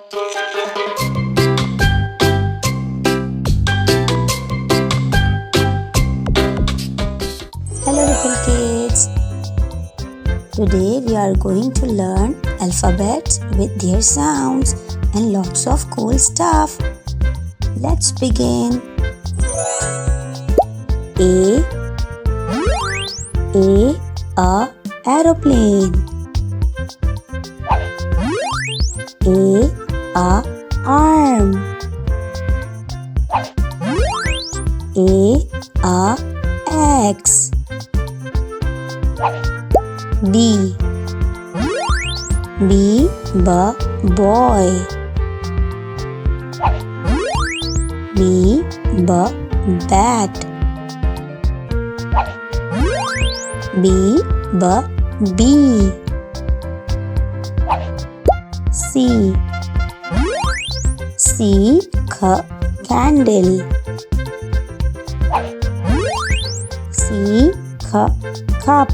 Hello little kids. Today we are going to learn alphabets with their sounds and lots of cool stuff. Let's begin. A aeroplane. A arm. A X. B boy. B bat. B bee. C candle. C cup.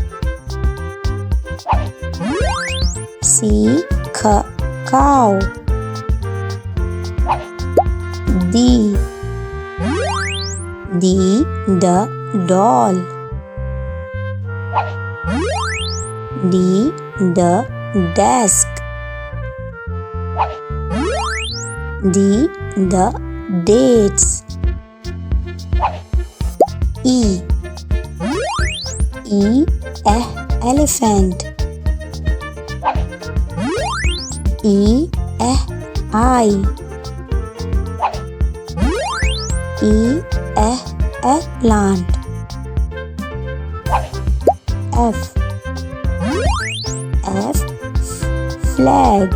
C cow. D doll. D desk. D dates. E elephant. Eye. Eggplant. F flag.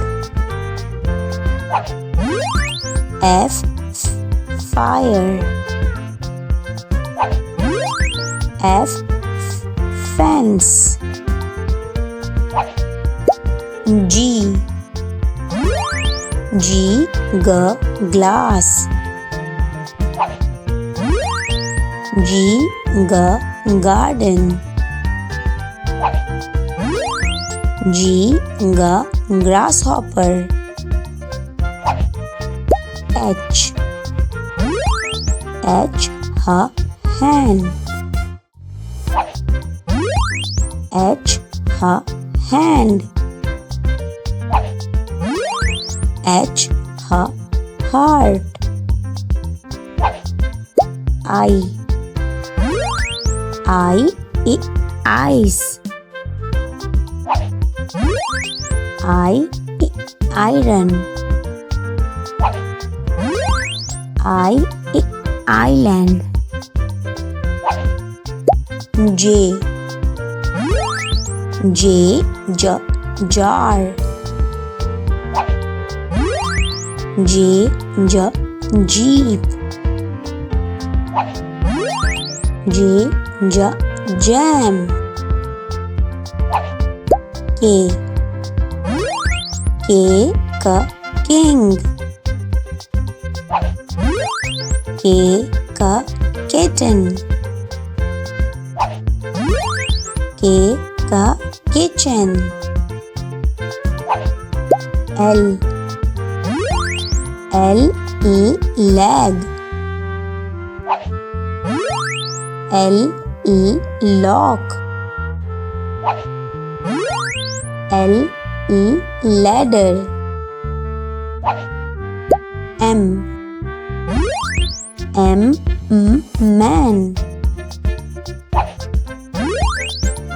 F fire. F fence. G glass. G garden. G grasshopper. H hen. H hand. H heart. I eyes. Iron. Island. J jar. J jeep. J jam. K king. K kitten. K kitchen. L leg. L lock. L ladder. M man.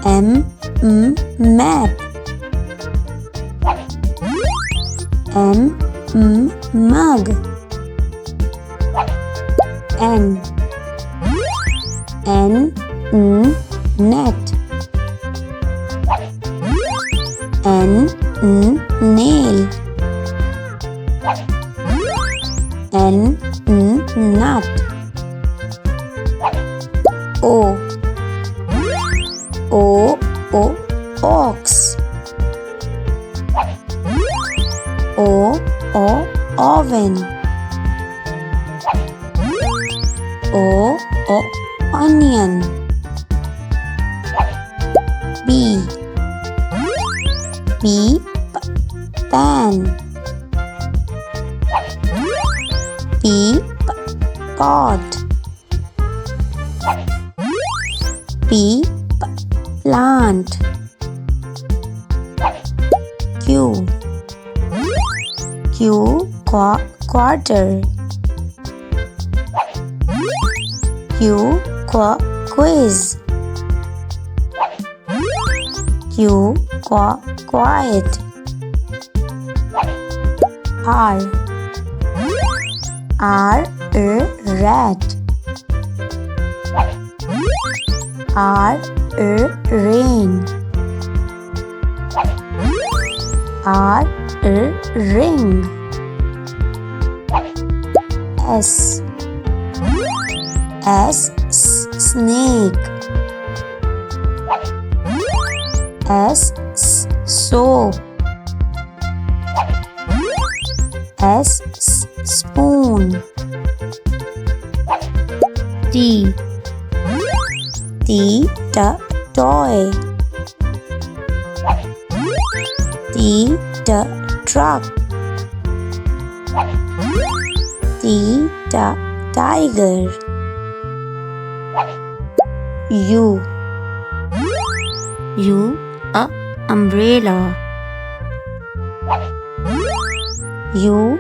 M map. M mug. N net. N nail. N nut. O ox. Oven. Onion. P pan. P, pot. P, plant. Q, quarter. Q, quiz. Q, quiet. R, rat. R, rain. R, ring. S, snake. S, soap. S, spoon. T, toy. T, truck. T, tiger. U, umbrella. U,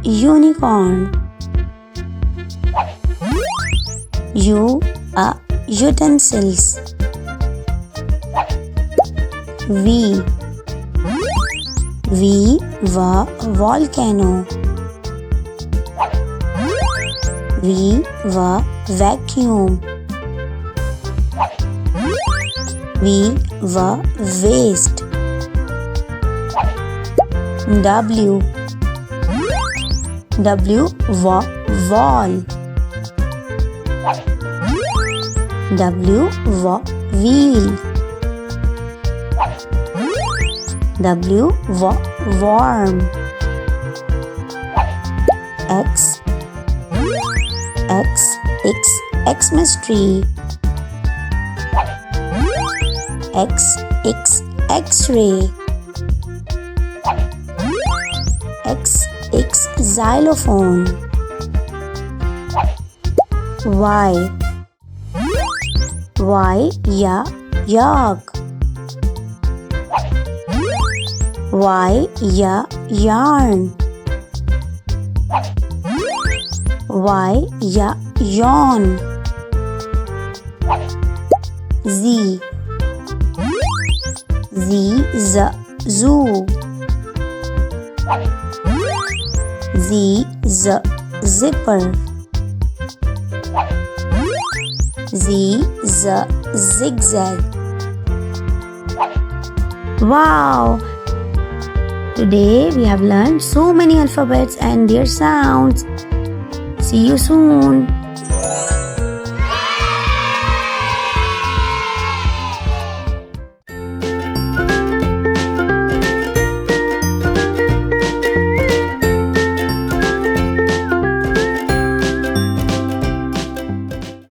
unicorn. U, utensils. V, volcano. V, vacuum. V, waste. W, wall. W, wheel. W, worm. X, Xmas tree. X-ray. X, xylophone. Y, yak. Y, yarn. Y, yawn. Z, zoo. Z, zipper. Z, zigzag. Wow! Today we have learned so many alphabets and their sounds. See you soon.